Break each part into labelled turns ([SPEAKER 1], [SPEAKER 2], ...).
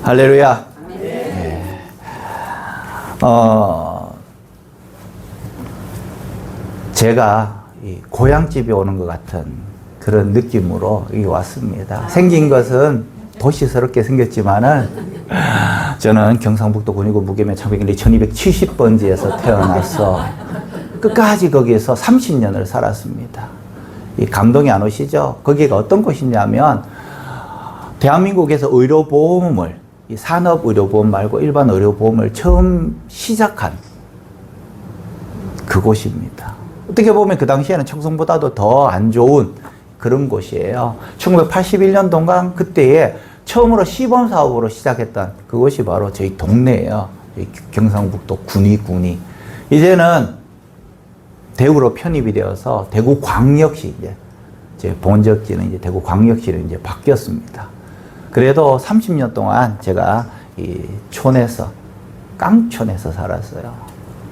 [SPEAKER 1] 할렐루야. 네. 제가 이 고향집에 오는 것 같은 그런 느낌으로 여기 왔습니다. 생긴 것은 도시스럽게 생겼지만은 저는 경상북도 군위군 무계면 창백일리 1270번지에서 태어나서 끝까지 거기에서 30년을 살았습니다. 이 감동이 안 오시죠? 거기가 어떤 곳이냐면 대한민국에서 의료보험을 이 산업의료보험 말고 일반 의료보험을 처음 시작한 그곳입니다. 어떻게 보면 그 당시에는 청송보다도 더 안 좋은 그런 곳이에요. 1981년 동안 그때에 처음으로 시범사업으로 시작했던 그곳이 바로 저희 동네예요. 경상북도 군위. 이제는 대구로 편입이 되어서 대구광역시 제 본적지는 이제 대구광역시로 이제 바뀌었습니다. 그래도 30년 동안 제가 이 촌에서 깡촌에서 살았어요.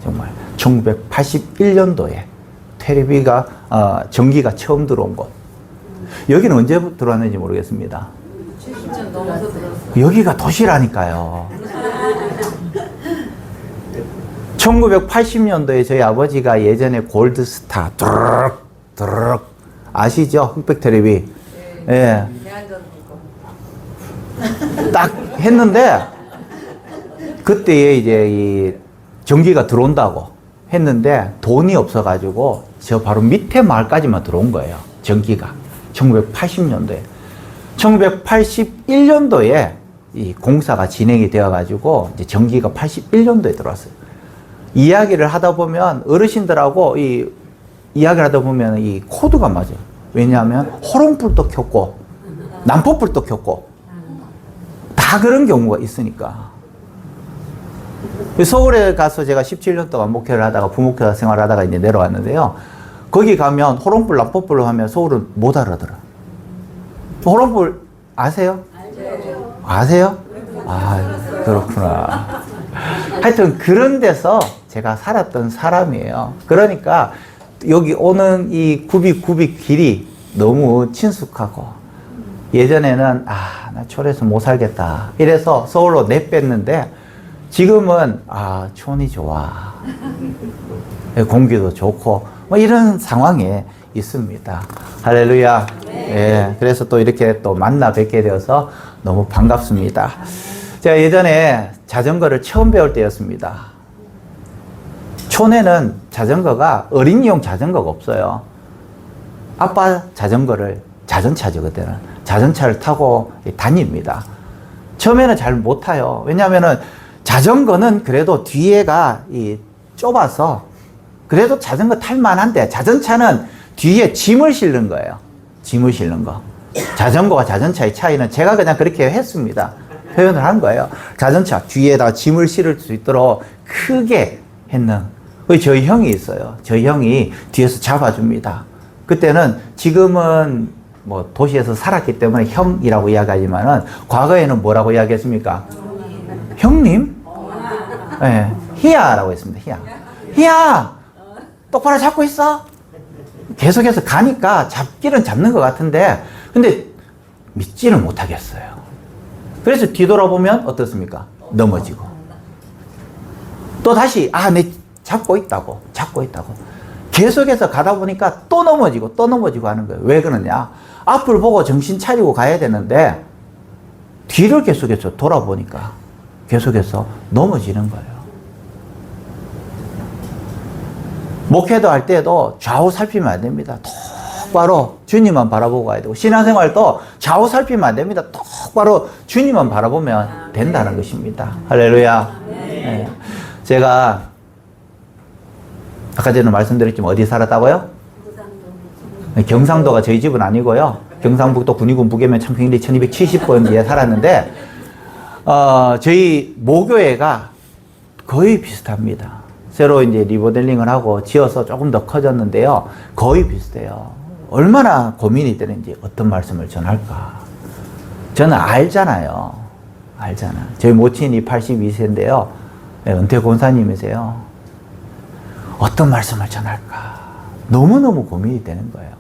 [SPEAKER 1] 정말 1981년도에 텔레비가 전기가 처음 들어온 곳. 여기는 언제 들어왔는지 모르겠습니다.
[SPEAKER 2] 70년 넘어서 들었어요.
[SPEAKER 1] 여기가 도시라니까요. 1980년도에 저희 아버지가 예전에 골드스타 드르륵 아시죠? 흑백 텔레비. 예. 딱 했는데 그때에 이제 이 전기가 들어온다고 했는데 돈이 없어가지고 저 바로 밑에 마을까지만 들어온 거예요. 전기가 1980년도에 1981년도에 이 공사가 진행이 되어가지고 이제 전기가 81년도에 들어왔어요. 이야기를 하다 보면 어르신들하고 이야기를 하다 보면 이 코드가 맞아요. 왜냐하면 호롱불도 켰고 난포불도 켰고 다 그런 경우가 있으니까. 서울에 가서 제가 17년 동안 목회를 하다가 부목회 생활을 하다가 이제 내려왔는데요. 거기 가면 호롱불, 난포불로 하면 서울은 못 알아들어요. 호롱불 아세요?
[SPEAKER 2] 알죠.
[SPEAKER 1] 아세요? 아, 그렇구나. 하여튼 그런 데서 제가 살았던 사람이에요. 그러니까 여기 오는 이 구비 길이 너무 친숙하고 예전에는 나 촌에서 못 살겠다 이래서 서울로 내뺐는데 지금은 촌이 좋아. 공기도 좋고 뭐 이런 상황에 있습니다. 할렐루야. 예, 그래서 또 이렇게 또 만나 뵙게 되어서 너무 반갑습니다. 제가 예전에 자전거를 처음 배울 때였습니다. 촌에는 자전거가 어린이용 자전거가 없어요. 아빠 자전거를 자전차죠 그때는. 자전차를 타고 다닙니다. 처음에는 잘 못 타요. 왜냐하면은 자전거는 그래도 뒤에가 좁아서 그래도 자전거 탈만한데 자전차는 뒤에 짐을 실는 거예요. 짐을 실는 거. 자전거와 자전차의 차이는 제가 그냥 그렇게 했습니다. 표현을 한 거예요. 자전차 뒤에다 짐을 실을 수 있도록 크게 했는 저희 형이 있어요. 저희 형이 뒤에서 잡아줍니다. 그때는 지금은 뭐 도시에서 살았기 때문에 형이라고 이야기하지만은 과거에는 뭐라고 이야기했습니까? 형님? 네, 희야라고 했습니다. 희야 똑바로 잡고 있어. 계속해서 가니까 잡기는 잡는 것 같은데 근데 믿지를 못하겠어요. 그래서 뒤돌아보면 어떻습니까? 넘어지고 또 다시 내 잡고 있다고 계속해서 가다 보니까 또 넘어지고 하는 거예요. 왜 그러냐? 앞을 보고 정신 차리고 가야 되는데 뒤를 계속해서 돌아보니까 계속해서 넘어지는 거예요. 목회도 할 때도 좌우 살피면 안 됩니다. 똑바로 주님만 바라보고 가야 되고 신앙생활도 좌우 살피면 안 됩니다. 똑바로 주님만 바라보면 된다는 것입니다. 할렐루야. 네. 제가 아까 전에 말씀드렸지만 어디 살았다고요? 경상도가 저희 집은 아니고요. 경상북도 군위군 무계면 창평일리 1270번지에 살았는데 저희 모교회가 거의 비슷합니다. 새로 이제 리모델링을 하고 지어서 조금 더 커졌는데요. 거의 비슷해요. 얼마나 고민이 되는지 어떤 말씀을 전할까. 저는 알잖아요. 저희 모친이 82세인데요. 은퇴 권사님이세요. 어떤 말씀을 전할까. 너무너무 고민이 되는 거예요.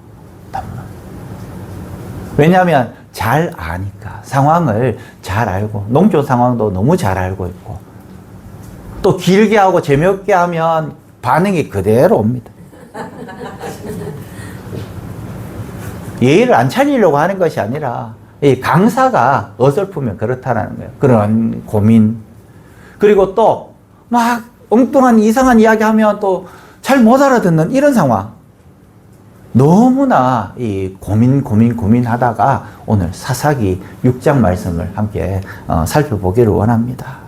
[SPEAKER 1] 왜냐하면 잘 아니까, 상황을 잘 알고, 농촌 상황도 너무 잘 알고 있고, 또 길게 하고 재미없게 하면 반응이 그대로 옵니다. 예의를 안 차리려고 하는 것이 아니라 이 강사가 어설프면 그렇다는 거예요. 그런 고민. 그리고 또 막 엉뚱한 이상한 이야기 하면 또 잘 못 알아듣는 이런 상황. 너무나 이 고민하다가 오늘 사사기 6장 말씀을 함께 살펴보기를 원합니다.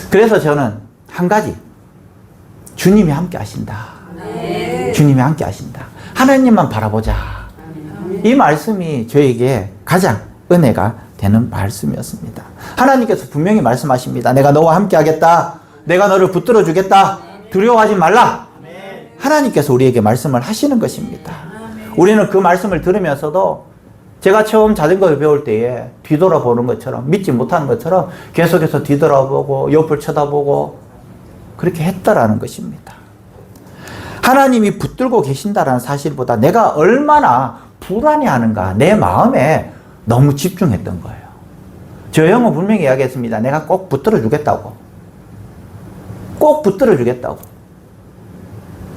[SPEAKER 1] 그래서 저는 한 가지, 주님이 함께 하신다.
[SPEAKER 2] 네.
[SPEAKER 1] 주님이 함께 하신다. 하나님만 바라보자. 이 말씀이 저에게 가장 은혜가 되는 말씀이었습니다. 하나님께서 분명히 말씀하십니다. 내가 너와 함께 하겠다. 내가 너를 붙들어 주겠다. 두려워하지 말라. 하나님께서 우리에게 말씀을 하시는 것입니다. 우리는 그 말씀을 들으면서도 제가 처음 자전거를 배울 때에 뒤돌아보는 것처럼, 믿지 못하는 것처럼 계속해서 뒤돌아보고 옆을 쳐다보고 그렇게 했다라는 것입니다. 하나님이 붙들고 계신다라는 사실보다 내가 얼마나 불안해하는가, 내 마음에 너무 집중했던 거예요. 저 형은 분명히 이야기했습니다. 내가 꼭 붙들어 주겠다고. 꼭 붙들어 주겠다고.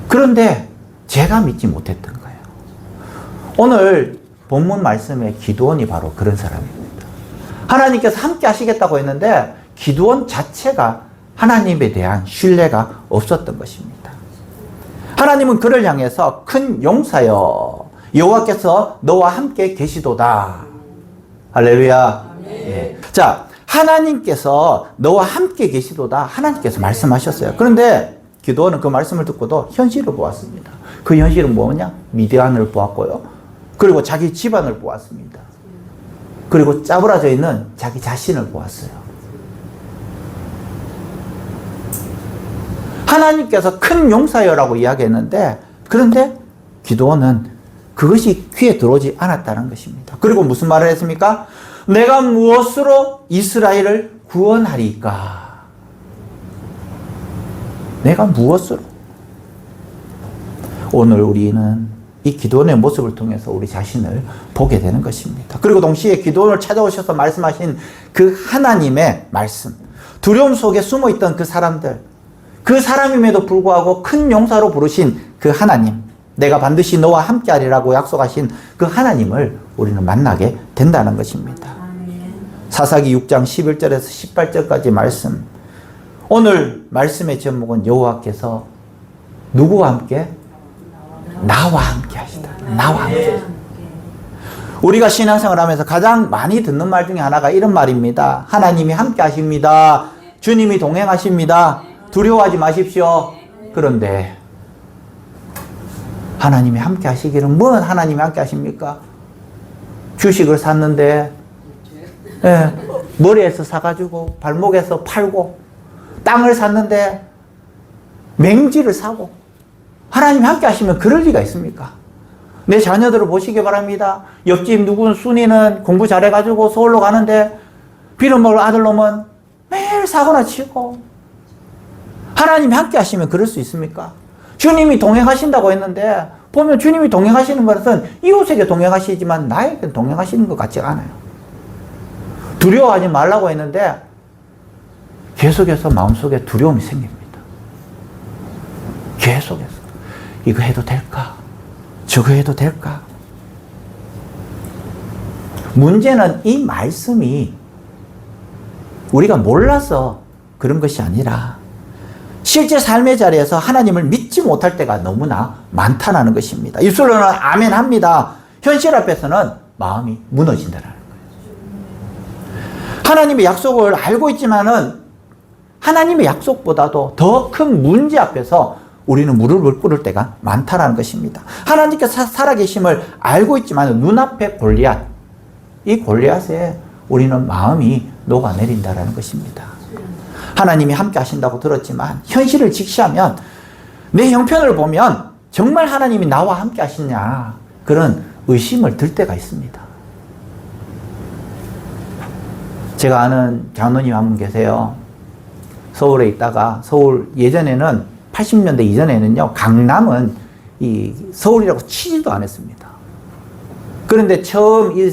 [SPEAKER 1] 그런데 제가 믿지 못했던 거예요. 오늘 본문 말씀의 기드온이 바로 그런 사람입니다. 하나님께서 함께 하시겠다고 했는데 기드온 자체가 하나님에 대한 신뢰가 없었던 것입니다. 하나님은 그를 향해서 큰 용사여, 여호와께서 너와 함께 계시도다. 할렐루야. 예. 자, 하나님께서 너와 함께 계시도다. 하나님께서 말씀하셨어요. 그런데 기드온은 그 말씀을 듣고도 현실을 보았습니다. 그 현실은 뭐냐? 미디안을 보았고요. 그리고 자기 집안을 보았습니다. 그리고 짜부라져 있는 자기 자신을 보았어요. 하나님께서 큰 용사여라고 이야기했는데, 그런데 기드온은 그것이 귀에 들어오지 않았다는 것입니다. 그리고 무슨 말을 했습니까? 내가 무엇으로 이스라엘을 구원하리까? 내가 무엇으로? 오늘 우리는 이 기드온의 모습을 통해서 우리 자신을 보게 되는 것입니다. 그리고 동시에 기드온을 찾아오셔서 말씀하신 그 하나님의 말씀, 두려움 속에 숨어있던 그 사람들, 그 사람임에도 불구하고 큰 용사로 부르신 그 하나님, 내가 반드시 너와 함께하리라고 약속하신 그 하나님을 우리는 만나게 된다는 것입니다. 사사기 6장 11절에서 18절까지 말씀. 오늘 말씀의 제목은 여호와께서 누구와 함께? 나와 함께 하시다. 나와 함께. 우리가 신앙생활을 하면서 가장 많이 듣는 말 중에 하나가 이런 말입니다. 하나님이 함께 하십니다. 주님이 동행하십니다. 두려워하지 마십시오. 그런데 하나님이 함께 하시기를, 뭔 하나님이 함께 하십니까? 주식을 샀는데 머리에서 사가지고 발목에서 팔고, 땅을 샀는데 맹지를 사고, 하나님이 함께 하시면 그럴 리가 있습니까? 내 자녀들을 보시기 바랍니다. 옆집 누군 순이는 공부 잘해가지고 서울로 가는데 빌어먹을 아들놈은 매일 사고나 치고. 하나님이 함께 하시면 그럴 수 있습니까? 주님이 동행하신다고 했는데 보면 주님이 동행하시는 것은 이웃에게 동행하시지만 나에게 동행하시는 것 같지가 않아요. 두려워하지 말라고 했는데 계속해서 마음속에 두려움이 생깁니다. 계속해서 이거 해도 될까? 저거 해도 될까? 문제는 이 말씀이 우리가 몰라서 그런 것이 아니라 실제 삶의 자리에서 하나님을 믿지 못할 때가 너무나 많다는 것입니다. 입술로는 아멘 합니다. 현실 앞에서는 마음이 무너진다는 거예요. 하나님의 약속을 알고 있지만은 하나님의 약속보다도 더 큰 문제 앞에서 우리는 무릎을 꿇을 때가 많다는 것입니다. 하나님께서 살아계심을 알고 있지만 눈앞에 골리앗, 이 골리앗에 우리는 마음이 녹아내린다는 것입니다. 하나님이 함께 하신다고 들었지만 현실을 직시하면, 내 형편을 보면 정말 하나님이 나와 함께 하시냐, 그런 의심을 들 때가 있습니다. 제가 아는 장로님 한 분 계세요. 서울에 있다가, 서울 예전에는 80년대 이전에는요, 강남은 이 서울이라고 치지도 않았습니다. 그런데 처음 이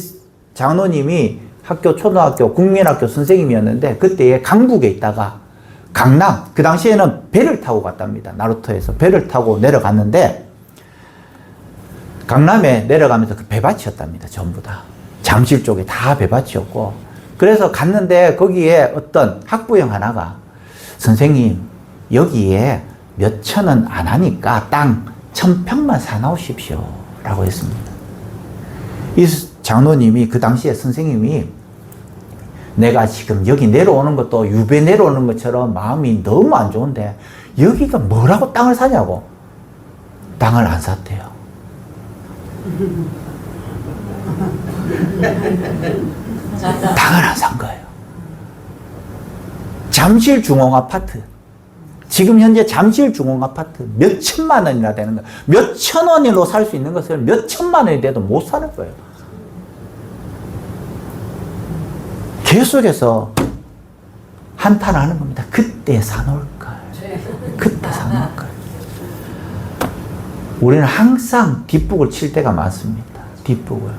[SPEAKER 1] 장로님이 초등학교 국민학교 선생님이었는데 그때에 강북에 있다가 강남, 그 당시에는 배를 타고 갔답니다. 나루토에서 배를 타고 내려갔는데 강남에 내려가면서 그 배밭이었답니다. 전부 다. 잠실 쪽에 다 배밭이었고 그래서 갔는데 거기에 어떤 학부형 하나가 선생님 여기에 몇 천 원 안 하니까 땅 1000평만 사놓으십시오 라고 했습니다. 이 장로님이 그 당시에 선생님이 내가 지금 여기 내려오는 것도 유배 내려오는 것처럼 마음이 너무 안 좋은데 여기가 뭐라고 땅을 사냐고. 땅을 안 샀대요. 땅을 안 산 거예요. 잠실 중흥 아파트. 지금 현재 잠실 중흥 아파트 몇 천만 원이나 되는 거예요. 몇 천 원으로 살 수 있는 것을 몇 천만 원이 돼도 못 사는 거예요. 계속해서 한탄하는 겁니다. 그때 사놓을 걸. 그때 사놓을 걸. 우리는 항상 뒷북을 칠 때가 많습니다. 뒷북을.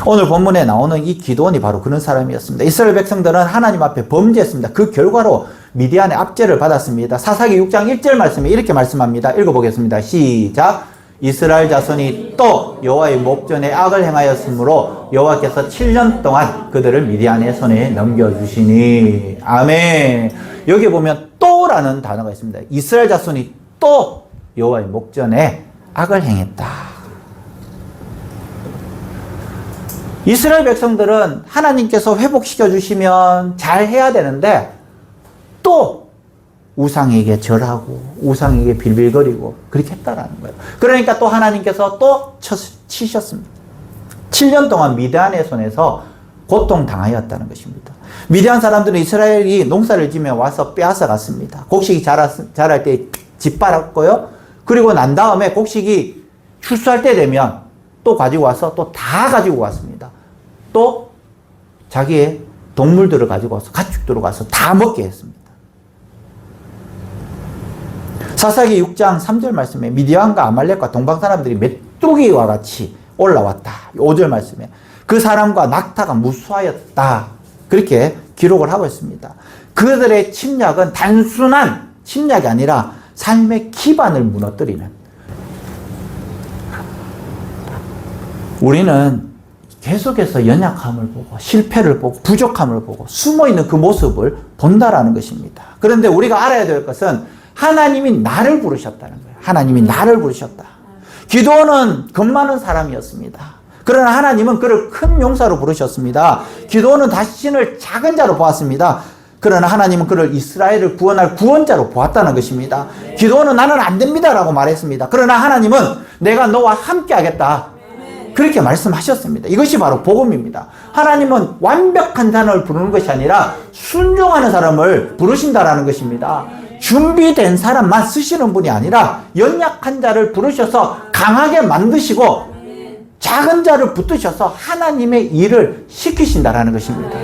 [SPEAKER 1] 오늘 본문에 나오는 이 기드온이 바로 그런 사람이었습니다. 이스라엘 백성들은 하나님 앞에 범죄했습니다. 그 결과로 미디안의 압제를 받았습니다. 사사기 6장 1절 말씀에 이렇게 말씀합니다. 읽어보겠습니다. 시작. 이스라엘 자손이 또 여호와의 목전에 악을 행하였으므로 여호와께서 7년 동안 그들을 미디안의 손에 넘겨주시니. 아멘. 여기 보면 또라는 단어가 있습니다. 이스라엘 자손이 또 여호와의 목전에 악을 행했다. 이스라엘 백성들은 하나님께서 회복시켜 주시면 잘 해야 되는데 또 우상에게 절하고 우상에게 빌빌거리고 그렇게 했다라는 거예요. 그러니까 또 하나님께서 또 치셨습니다. 7년 동안 미디안의 손에서 고통당하였다는 것입니다. 미디안 사람들은 이스라엘이 농사를 지면 와서 빼앗아 갔습니다. 곡식이 자랄 때 짓밟았고요. 그리고 난 다음에 곡식이 출수할 때 되면 또 가지고 와서 또 다 가지고 왔습니다. 또 자기의 동물들을 가지고 와서 가축들을 가서 다 먹게 했습니다. 사사기 6장 3절 말씀에 미디안과 아말렉과 동방 사람들이 메뚜기와 같이 올라왔다. 5절 말씀에 그 사람과 낙타가 무수하였다. 그렇게 기록을 하고 있습니다. 그들의 침략은 단순한 침략이 아니라 삶의 기반을 무너뜨리는. 우리는 계속해서 연약함을 보고 실패를 보고 부족함을 보고 숨어있는 그 모습을 본다라는 것입니다. 그런데 우리가 알아야 될 것은 하나님이 나를 부르셨다는 거예요. 하나님이 나를 부르셨다. 기드온은 겁 많은 사람이었습니다. 그러나 하나님은 그를 큰 용사로 부르셨습니다. 기드온은 자신을 작은 자로 보았습니다. 그러나 하나님은 그를 이스라엘을 구원할 구원자로 보았다는 것입니다. 기드온은 나는 안 됩니다라고 말했습니다. 그러나 하나님은 내가 너와 함께 하겠다. 그렇게 말씀하셨습니다. 이것이 바로 복음입니다. 하나님은 완벽한 사람을 부르는 것이 아니라 순종하는 사람을 부르신다라는 것입니다. 준비된 사람만 쓰시는 분이 아니라 연약한 자를 부르셔서 강하게 만드시고 작은 자를 붙드셔서 하나님의 일을 시키신다라는 것입니다.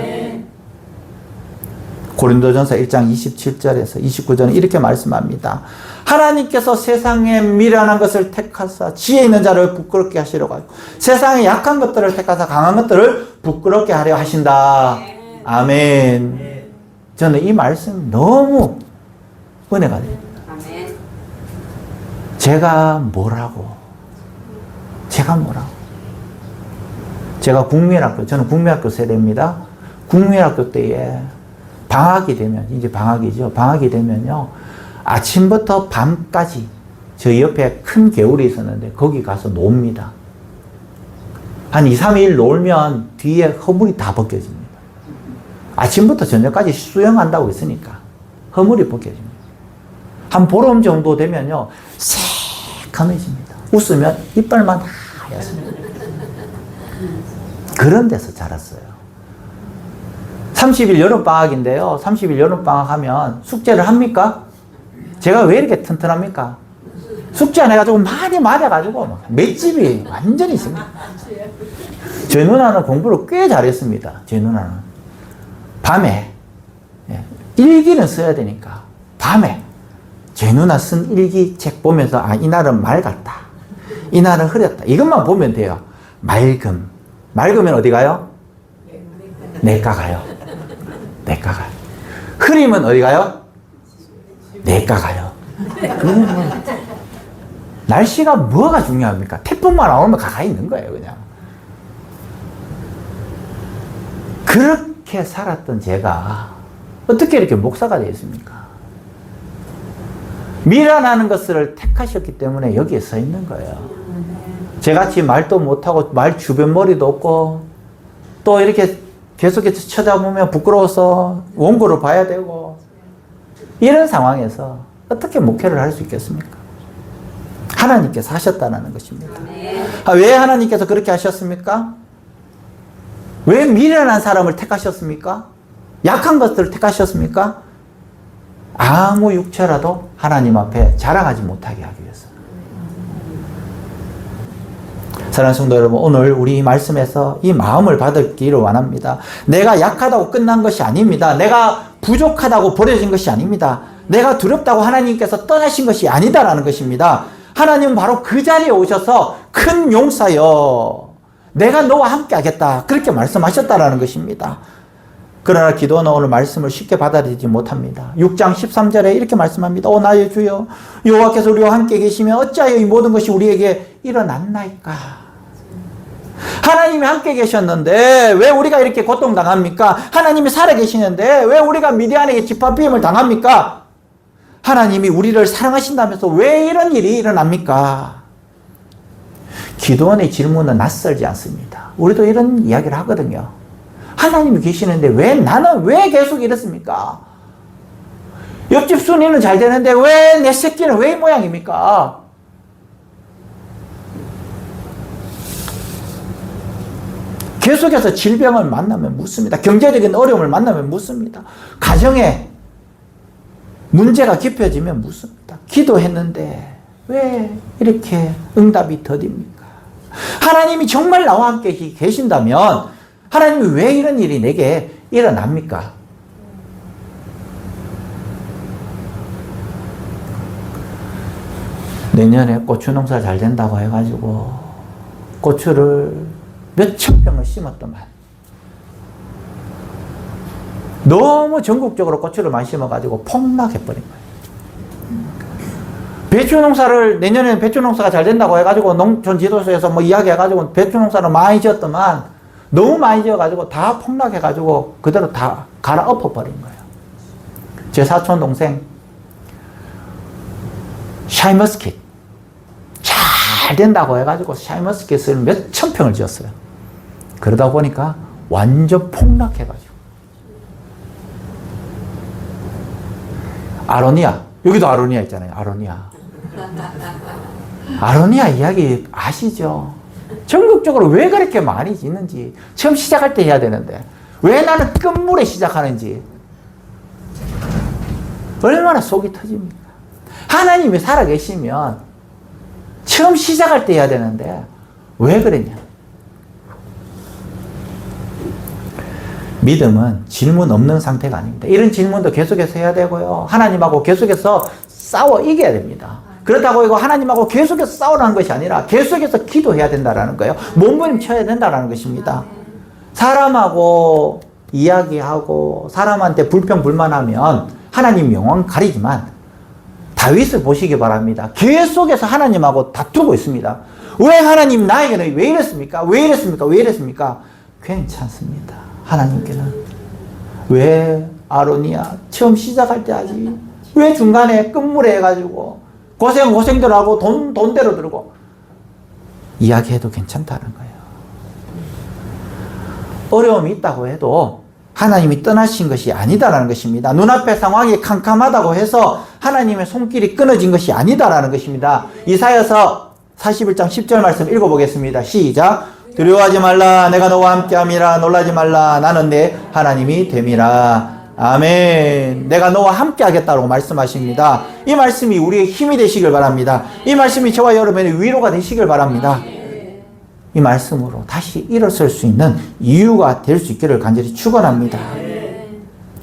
[SPEAKER 1] 고린도전서 1장 27절에서 29절은 이렇게 말씀합니다. 하나님께서 세상에 미련한 것을 택하사 지혜 있는 자를 부끄럽게 하시려고 하고 세상에 약한 것들을 택하사 강한 것들을 부끄럽게 하려 하신다. 아멘. 저는 이 말씀 너무 은혜가 됩니다. 제가 뭐라고 제가 국민학교, 저는 국민학교 세대입니다. 국민학교 때에 방학이 되면, 이제 방학이죠. 방학이 되면요. 아침부터 밤까지 저희 옆에 큰 개울이 있었는데 거기 가서 놉니다. 한 2, 3일 놀면 뒤에 허물이 다 벗겨집니다. 아침부터 저녁까지 수영한다고 했으니까 허물이 벗겨집니다. 한 보름 정도 되면요. 새카매집니다. 웃으면 이빨만 하얗습니다. 그런 데서 자랐어요. 30일 여름방학인데요. 30일 여름방학 하면 숙제를 합니까? 제가 왜 이렇게 튼튼합니까? 숙제 안 해가지고 많이 맞아가지고 맷집이 완전히 있습니다. 제 누나는 공부를 꽤 잘했습니다. 제 누나는. 밤에 일기는 써야 되니까 밤에 제 누나 쓴 일기 책 보면서 아, 이날은 맑았다. 이날은 흐렸다. 이것만 보면 돼요. 맑음, 맑으면 어디 가요? 내과 가요. 내과 가요. 흐리면 어디 가요? 내과 가요. 날씨가 뭐가 중요합니까? 태풍만 안 오면 가까이 있는 거예요, 그냥. 그렇게 살았던 제가 어떻게 이렇게 목사가 되었습니까? 미련하는 것을 택하셨기 때문에 여기에 서 있는 거예요. 저같이 말도 못하고 말 주변 머리도 없고 또 이렇게 계속해서 쳐다보면 부끄러워서 원고를 봐야 되고 이런 상황에서 어떻게 목회를 할 수 있겠습니까? 하나님께서 하셨다는 것입니다. 왜 하나님께서 그렇게 하셨습니까? 왜 미련한 사람을 택하셨습니까? 약한 것들을 택하셨습니까? 아무 육체라도 하나님 앞에 자랑하지 못하게 하기 위해서. 사랑하는 성도 여러분, 오늘 우리 이 말씀에서 이 마음을 받기를 원합니다. 내가 약하다고 끝난 것이 아닙니다. 내가 부족하다고 버려진 것이 아닙니다. 내가 두렵다고 하나님께서 떠나신 것이 아니다라는 것입니다. 하나님은 바로 그 자리에 오셔서 큰 용사여, 내가 너와 함께 하겠다, 그렇게 말씀하셨다라는 것입니다. 그러나 기도는 오늘 말씀을 쉽게 받아들이지 못합니다. 6장 13절에 이렇게 말씀합니다. 오 나의 주여, 여호와께서 우리와 함께 계시면 어찌하여 이 모든 것이 우리에게 일어났나이까. 하나님이 함께 계셨는데 왜 우리가 이렇게 고통당합니까? 하나님이 살아계시는데 왜 우리가 미디안에게 짓밟힘을 당합니까? 하나님이 우리를 사랑하신다면서 왜 이런 일이 일어납니까? 기도원의 질문은 낯설지 않습니다. 우리도 이런 이야기를 하거든요. 하나님이 계시는데 나는 왜 계속 이렇습니까? 옆집 순이는 잘 되는데 왜 내 새끼는 왜 이 모양입니까? 계속해서 질병을 만나면 묻습니다. 경제적인 어려움을 만나면 묻습니다. 가정에 문제가 깊어지면 묻습니다. 기도했는데 왜 이렇게 응답이 더딥니까? 하나님이 정말 나와 함께 계신다면 하나님이 왜 이런 일이 내게 일어납니까? 내년에 고추 농사 잘 된다고 해가지고 고추를 몇천 평을 심었더만 너무 전국적으로 고추를 많이 심어가지고 폭락해버린 거예요. 배추 농사를 내년에는 배추 농사가 잘 된다고 해가지고 농촌 지도서에서 뭐 이야기해가지고 배추 농사를 많이 지었더만 너무 많이 지어가지고 다 폭락해가지고 그대로 다 갈아엎어버린 거예요. 제 사촌 동생 샤인머스킷 잘 된다고 해가지고 샤인머스킷을 몇천 평을 지었어요. 그러다 보니까 완전 폭락해가지고 아로니아, 여기도 아로니아 있잖아요. 아로니아 이야기 아시죠? 전국적으로 왜 그렇게 많이 짓는지 처음 시작할 때 해야 되는데 왜 나는 끝물에 시작하는지 얼마나 속이 터집니까? 하나님이 살아계시면 처음 시작할 때 해야 되는데 왜 그랬냐? 믿음은 질문 없는 상태가 아닙니다. 이런 질문도 계속해서 해야 되고요. 하나님하고 계속해서 싸워 이겨야 됩니다. 그렇다고 이거 하나님하고 계속해서 싸우라는 것이 아니라 계속해서 기도해야 된다는 거예요. 몸부림쳐야 된다는 것입니다. 사람하고 이야기하고 사람한테 불평불만하면 하나님 영광 가리지만 다윗을 보시기 바랍니다. 계속해서 하나님하고 다투고 있습니다. 왜 하나님 나에게는 왜 이랬습니까? 왜 이랬습니까? 왜 이랬습니까? 괜찮습니다. 하나님께는 왜 아로니아 처음 시작할 때 하지? 왜 중간에 끝물에 해가지고 고생들 하고 돈대로 들고 이야기해도 괜찮다는 거예요. 어려움이 있다고 해도 하나님이 떠나신 것이 아니다라는 것입니다. 눈앞의 상황이 캄캄하다고 해서 하나님의 손길이 끊어진 것이 아니다라는 것입니다. 이사야서 41장 10절 말씀 읽어보겠습니다. 시작. 두려워하지 말라. 내가 너와 함께함이라. 놀라지 말라. 나는 내 하나님이 됨이라. 아멘. 내가 너와 함께 하겠다고 말씀하십니다. 이 말씀이 우리의 힘이 되시길 바랍니다. 이 말씀이 저와 여러분의 위로가 되시길 바랍니다. 이 말씀으로 다시 일어설 수 있는 이유가 될 수 있기를 간절히 축원합니다.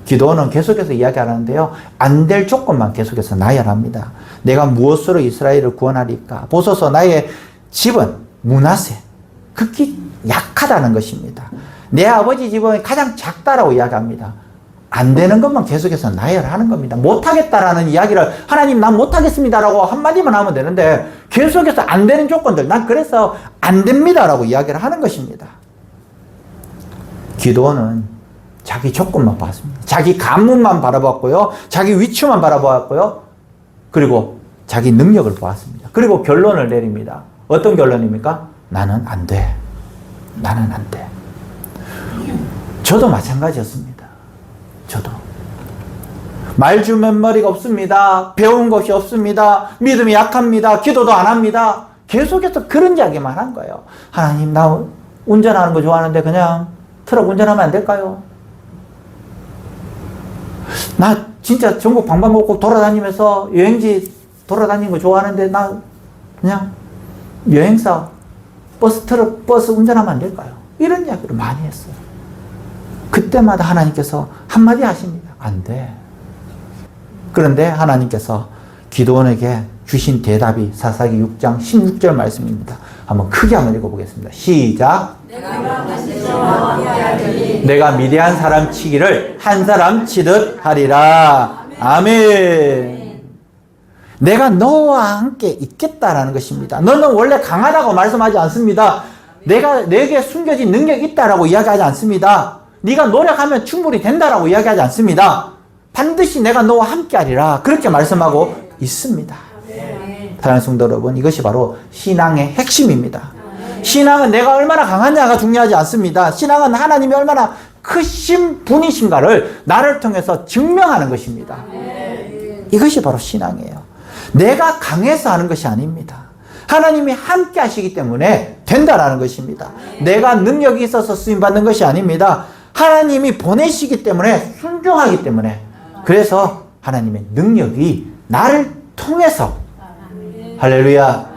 [SPEAKER 1] 기도는 계속해서 이야기하는데요. 안 될 조건만 계속해서 나열합니다. 내가 무엇으로 이스라엘을 구원하리까? 보소서 나의 집은 므낫세 극히 약하다는 것입니다. 내 아버지 집은 가장 작다라고 이야기합니다. 안 되는 것만 계속해서 나열하는 겁니다. 못하겠다라는 이야기를 하나님 난 못하겠습니다라고 한마디만 하면 되는데 계속해서 안 되는 조건들 난 그래서 안 됩니다라고 이야기를 하는 것입니다. 기도는 자기 조건만 봤습니다. 자기 가문만 바라봤고요. 자기 위치만 바라봤고요. 그리고 자기 능력을 보았습니다. 그리고 결론을 내립니다. 어떤 결론입니까? 나는 안 돼. 나는 안 돼. 저도 마찬가지였습니다. 저도. 말주면머리가 없습니다. 배운 것이 없습니다. 믿음이 약합니다. 기도도 안 합니다. 계속해서 그런 이야기만 한 거예요. 하나님, 나 운전하는 거 좋아하는데 그냥 트럭 운전하면 안 될까요? 나 진짜 전국 방방곡곡 돌아다니면서 여행지 돌아다니는 거 좋아하는데 나 그냥 여행사 트럭, 버스 운전하면 안 될까요? 이런 이야기를 많이 했어요. 그때마다 하나님께서 한마디 하십니다. 안 돼. 그런데 하나님께서 기드온에게 주신 대답이 사사기 6장 16절 말씀입니다. 한번 크게 한번 읽어보겠습니다. 시작. 내가 미디안 사람 치기를 한 사람 치듯 하리라. 아멘. 내가 너와 함께 있겠다라는 것입니다. 너는 원래 강하다고 말씀하지 않습니다. 내게 숨겨진 능력이 있다라고 이야기하지 않습니다. 네가 노력하면 충분히 된다라고 이야기하지 않습니다. 반드시 내가 너와 함께 하리라. 그렇게 말씀하고 있습니다. 사랑하는 성도 여러분, 이것이 바로 신앙의 핵심입니다. 신앙은 내가 얼마나 강하냐가 중요하지 않습니다. 신앙은 하나님이 얼마나 크신 분이신가를 나를 통해서 증명하는 것입니다. 이것이 바로 신앙이에요. 내가 강해서 하는 것이 아닙니다. 하나님이 함께 하시기 때문에 된다라는 것입니다. 내가 능력이 있어서 쓰임받는 것이 아닙니다. 하나님이 보내시기 때문에, 순종하기 때문에, 그래서 하나님의 능력이 나를 통해서, 할렐루야,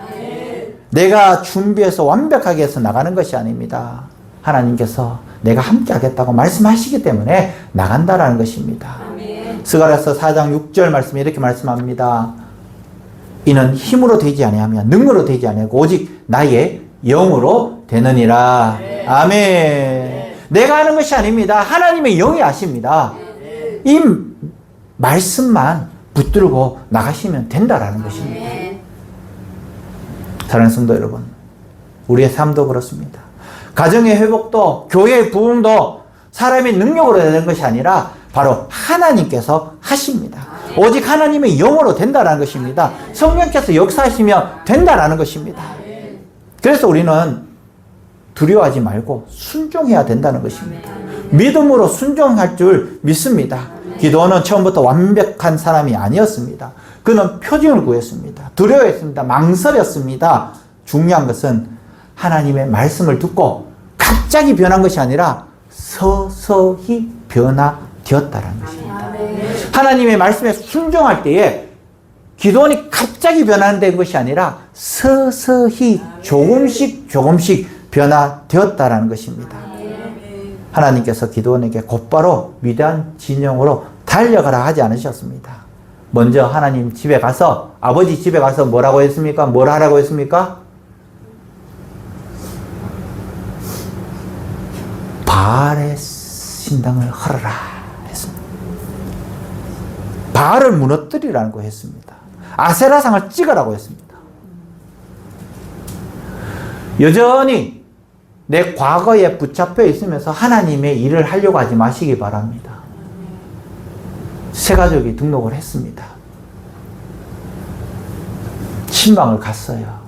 [SPEAKER 1] 내가 준비해서 완벽하게 해서 나가는 것이 아닙니다. 하나님께서 내가 함께 하겠다고 말씀하시기 때문에 나간다라는 것입니다. 스가랴서 4장 6절 말씀에 이렇게 말씀합니다. 이는 힘으로 되지 아니하며 능으로 되지 아니하고 오직 나의 영으로 되느니라. 아멘. 내가 하는 것이 아닙니다. 하나님의 영이 하십니다. 이 말씀만 붙들고 나가시면 된다라는 것입니다. 사랑하는 성도 여러분, 우리의 삶도 그렇습니다. 가정의 회복도 교회의 부흥도 사람의 능력으로 되는 것이 아니라 바로 하나님께서 하십니다. 오직 하나님의 영으로 된다는 것입니다. 성령께서 역사하시면 된다는 것입니다. 그래서 우리는 두려워하지 말고 순종해야 된다는 것입니다. 믿음으로 순종할 줄 믿습니다. 기도는 처음부터 완벽한 사람이 아니었습니다. 그는 표징을 구했습니다. 두려워했습니다. 망설였습니다. 중요한 것은 하나님의 말씀을 듣고 갑자기 변한 것이 아니라 서서히 변화되었다는 것입니다. 하나님의 말씀에 순종할 때에 기도원이 갑자기 변화된 것이 아니라 서서히 조금씩 변화되었다는 것입니다. 하나님께서 기도원에게 곧바로 미디안 진영으로 달려가라 하지 않으셨습니다. 먼저 하나님 집에 가서, 아버지 집에 가서 뭐라고 했습니까? 뭘 하라고 했습니까? 바알의 신당을 헐어라 했습니다. 바알을 무너뜨리라고 했습니다. 아세라상을 찍으라고 했습니다. 여전히 내 과거에 붙잡혀 있으면서 하나님의 일을 하려고 하지 마시기 바랍니다. 새 가족이 등록을 했습니다. 친방을 갔어요.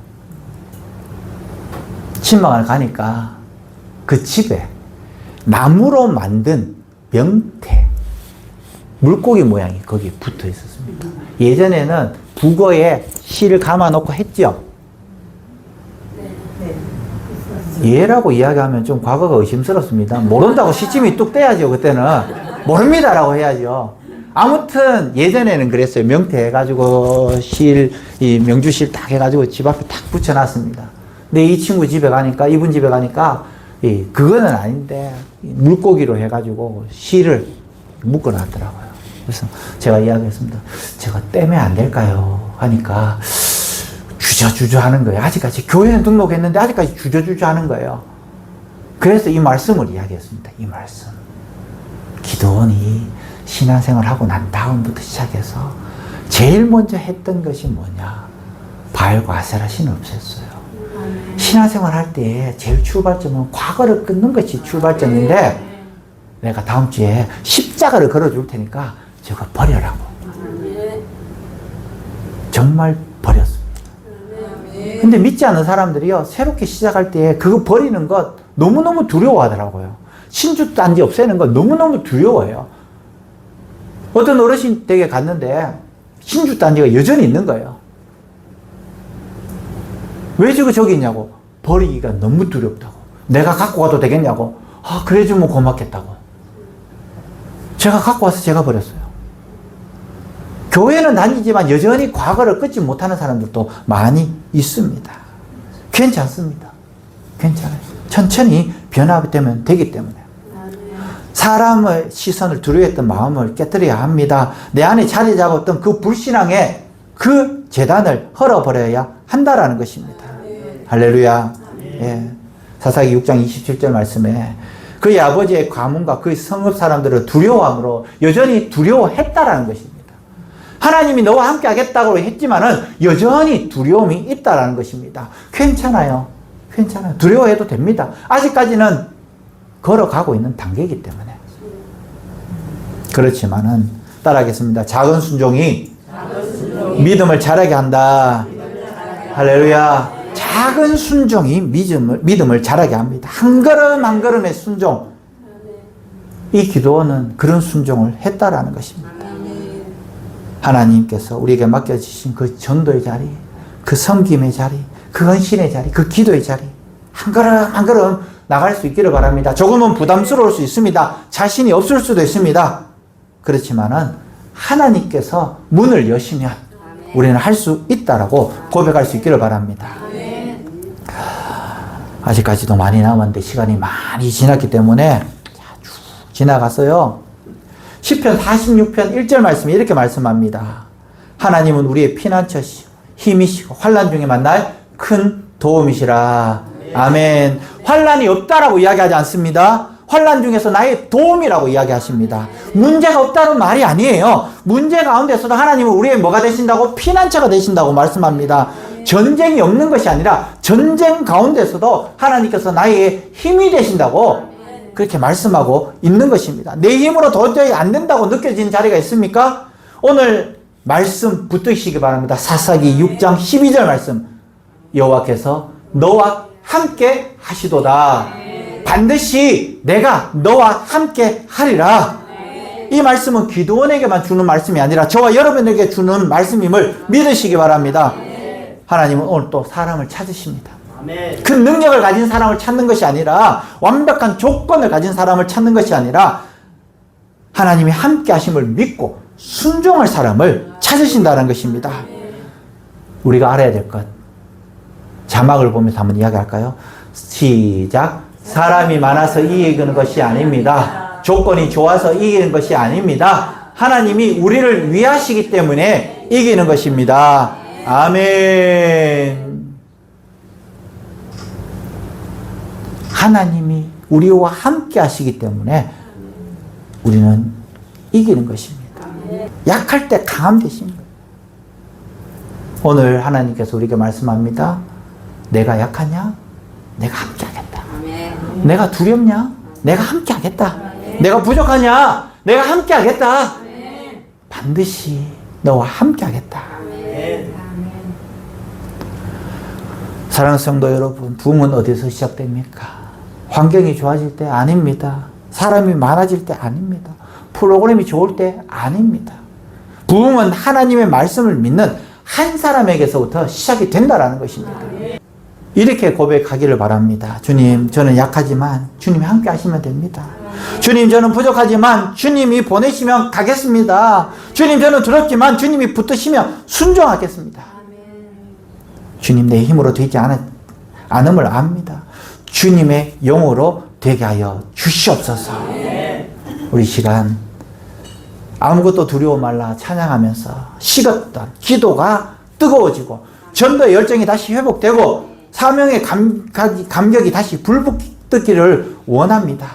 [SPEAKER 1] 친방을 가니까 그 집에 나무로 만든 명태, 물고기 모양이 거기에 붙어 있었습니다. 예전에는 북어에 실을 감아놓고 했죠. 얘라고 이야기하면 좀 과거가 의심스럽습니다. 모른다고 시침이 뚝 떼야죠. 그때는 모릅니다라고 해야죠. 아무튼 예전에는 그랬어요. 명태 해가지고 이 명주실 딱 해가지고 집 앞에 딱 붙여놨습니다. 근데 이 친구 집에 가니까, 이분 집에 가니까 그거는 아닌데 물고기로 해가지고 실을 묶어놨더라고요. 그래서 제가 이야기했습니다. 제가 떼면 안 될까요? 하니까 주저주저 하는 거예요. 아직까지 교회는 등록했는데 아직까지 주저주저 하는 거예요. 그래서 이 말씀을 이야기했습니다. 이 말씀. 기도원이 신앙생활 하고 난 다음부터 시작해서 제일 먼저 했던 것이 뭐냐? 바알과 아세라 신을 없앴어요. 신앙생활 할 때 제일 출발점은 과거를 끊는 것이 출발점인데 내가 다음 주에 십자가를 걸어줄 테니까 저거 버려라고. 정말 버렸습니다. 근데 믿지 않는 사람들이요, 새롭게 시작할 때 그거 버리는 것 너무너무 두려워하더라고요. 신주단지 없애는 것 너무너무 두려워해요. 어떤 어르신 댁에 갔는데 신주단지가 여전히 있는 거예요. 왜 저기 있냐고. 버리기가 너무 두렵다고. 내가 갖고 가도 되겠냐고. 아, 그래주면 고맙겠다고. 제가 갖고 와서 제가 버렸어요. 교회는 다니지만 여전히 과거를 끊지 못하는 사람들도 많이 있습니다. 괜찮습니다. 괜찮아요. 천천히 변화되면 되기 때문에. 사람의 시선을 두려워했던 마음을 깨뜨려야 합니다. 내 안에 자리 잡았던 그 불신앙의 그 재단을 헐어버려야 한다라는 것입니다. 할렐루야. 예. 사사기 6장 27절 말씀에 그의 아버지의 가문과 그의 성읍 사람들을 두려워함으로 여전히 두려워했다라는 것입니다. 하나님이 너와 함께 하겠다고 했지만은 여전히 두려움이 있다라는 것입니다. 괜찮아요. 괜찮아요. 두려워해도 됩니다. 아직까지는 걸어가고 있는 단계이기 때문에. 그렇지만은 따라하겠습니다. 작은 순종이 믿음을 자라게 한다. 할렐루야. 작은 순종이 믿음을 자라게 합니다. 한 걸음 한 걸음의 순종. 이 기도원은 그런 순종을 했다라는 것입니다. 하나님께서 우리에게 맡겨주신 그 전도의 자리, 그 섬김의 자리, 그 헌신의 자리, 그 기도의 자리, 한 걸음 한 걸음 나갈 수 있기를 바랍니다. 조금은 부담스러울 수 있습니다. 자신이 없을 수도 있습니다. 그렇지만은 하나님께서 문을 여시면 우리는 할 수 있다라고 고백할 수 있기를 바랍니다. 아직까지도 많이 남았는데 시간이 많이 지났기 때문에 쭉 지나갔어요. 시편 46편 1절 말씀이 이렇게 말씀합니다. 하나님은 우리의 피난처시고 힘이시고 환난 중에 만날 큰 도움이시라. 아멘. 환난이 없다라고 이야기하지 않습니다. 환난 중에서 나의 도움이라고 이야기하십니다. 문제가 없다는 말이 아니에요. 문제 가운데서도 하나님은 우리의 뭐가 되신다고? 피난처가 되신다고 말씀합니다. 전쟁이 없는 것이 아니라 전쟁 가운데서도 하나님께서 나의 힘이 되신다고 그렇게 말씀하고 있는 것입니다. 내 힘으로 도저히 안 된다고 느껴지는 자리가 있습니까? 오늘 말씀 붙드시기 바랍니다. 사사기 6장 12절 말씀. 여호와께서 너와 함께 하시도다. 반드시 내가 너와 함께 하리라. 이 말씀은 기도원에게만 주는 말씀이 아니라 저와 여러분에게 주는 말씀임을 믿으시기 바랍니다. 하나님은 오늘 또 사람을 찾으십니다. 그 능력을 가진 사람을 찾는 것이 아니라 완벽한 조건을 가진 사람을 찾는 것이 아니라 하나님이 함께 하심을 믿고 순종할 사람을 찾으신다는 것입니다. 우리가 알아야 될 것. 자막을 보면서 한번 이야기할까요? 시작. 사람이 많아서 이기는 것이 아닙니다. 조건이 좋아서 이기는 것이 아닙니다. 하나님이 우리를 위하시기 때문에 이기는 것입니다. 아멘. 하나님이 우리와 함께 하시기 때문에 우리는 이기는 것입니다. 약할 때 강함 되신 거예요. 오늘 하나님께서 우리에게 말씀합니다. 내가 약하냐? 내가 함께 하겠다. 내가 두렵냐? 내가 함께 하겠다. 내가 부족하냐? 내가 함께 하겠다. 반드시 너와 함께 하겠다. 사랑하는 성도 여러분, 부흥은 어디서 시작됩니까? 환경이 좋아질 때 아닙니다. 사람이 많아질 때 아닙니다. 프로그램이 좋을 때 아닙니다. 부흥은 하나님의 말씀을 믿는 한 사람에게서부터 시작이 된다라는 것입니다. 이렇게 고백하기를 바랍니다. 주님, 저는 약하지만 주님이 함께 하시면 됩니다. 주님, 저는 부족하지만 주님이 보내시면 가겠습니다. 주님, 저는 두렵지만 주님이 붙드시면 순종하겠습니다. 주님, 내 힘으로 되지 않음을 압니다. 주님의 영으로 되게 하여 주시옵소서. 우리 시간 아무것도 두려워 말라 찬양하면서 식었던 기도가 뜨거워지고 전도의 열정이 다시 회복되고 사명의 감격이 다시 불붙기를 원합니다.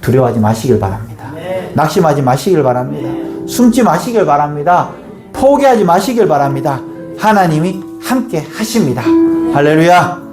[SPEAKER 1] 두려워하지 마시길 바랍니다. 낙심하지 마시길 바랍니다. 숨지 마시길 바랍니다. 포기하지 마시길 바랍니다. 하나님이 함께 하십니다. 할렐루야.